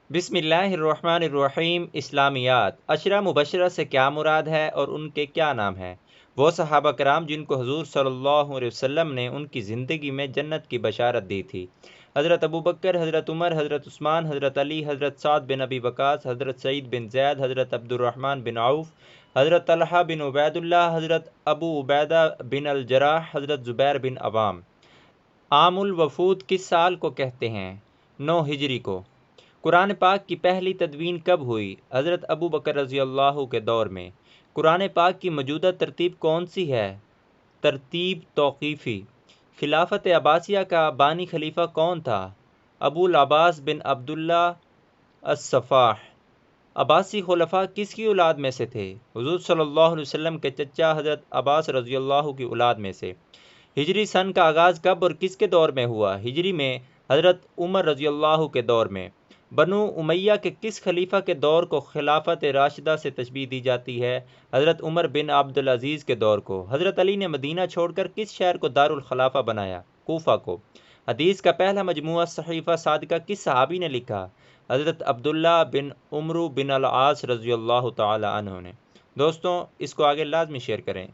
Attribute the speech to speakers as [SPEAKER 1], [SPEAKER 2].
[SPEAKER 1] بسم اللہ الرحمن الرحیم۔ اسلامیات۔ عشرہ مبشرہ سے کیا مراد ہے اور ان کے کیا نام ہیں؟ وہ صحابہ کرام جن کو حضور صلی اللہ علیہ وسلم نے ان کی زندگی میں جنت کی بشارت دی تھی۔ حضرت ابوبکر، حضرت عمر، حضرت عثمان، حضرت علی، حضرت سعد بن ابی وقاص، حضرت سعید بن زید، حضرت عبد الرحمن بن عوف، حضرت طلحہ بن عبید اللہ، حضرت ابو عبیدہ بن الجراح، حضرت زبیر بن عوام۔ عام الوفود کس سال کو کہتے ہیں؟ 9 ہجری کو۔ قرآن پاک کی پہلی تدوین کب ہوئی؟ حضرت ابو بکر رضی اللہ کے دور میں۔ قرآن پاک کی موجودہ ترتیب کون سی ہے؟ ترتیب توقیفی۔ خلافت عباسیہ کا بانی خلیفہ کون تھا؟ ابو العباس بن عبداللہ الصفاح۔ عباسی خلفاء کس کی اولاد میں سے تھے؟ حضور صلی اللہ علیہ وسلم کے چچا حضرت عباس رضی اللہ کی اولاد میں سے۔ ہجری سن کا آغاز کب اور کس کے دور میں ہوا؟ ہجری میں حضرت عمر رضی اللہ کے دور میں۔ بنو امیہ کے کس خلیفہ کے دور کو خلافت راشدہ سے تشبیہ دی جاتی ہے؟ حضرت عمر بن عبد العزیز کے دور کو۔ حضرت علی نے مدینہ چھوڑ کر کس شہر کو دارالخلافہ بنایا؟ کوفہ کو۔ حدیث کا پہلا مجموعہ صحیفہ صادقہ کس صحابی نے لکھا؟ حضرت عبداللہ بن عمرو بن العاص رضی اللہ تعالی عنہ نے۔ دوستوں، اس کو آگے لازمی شیئر کریں۔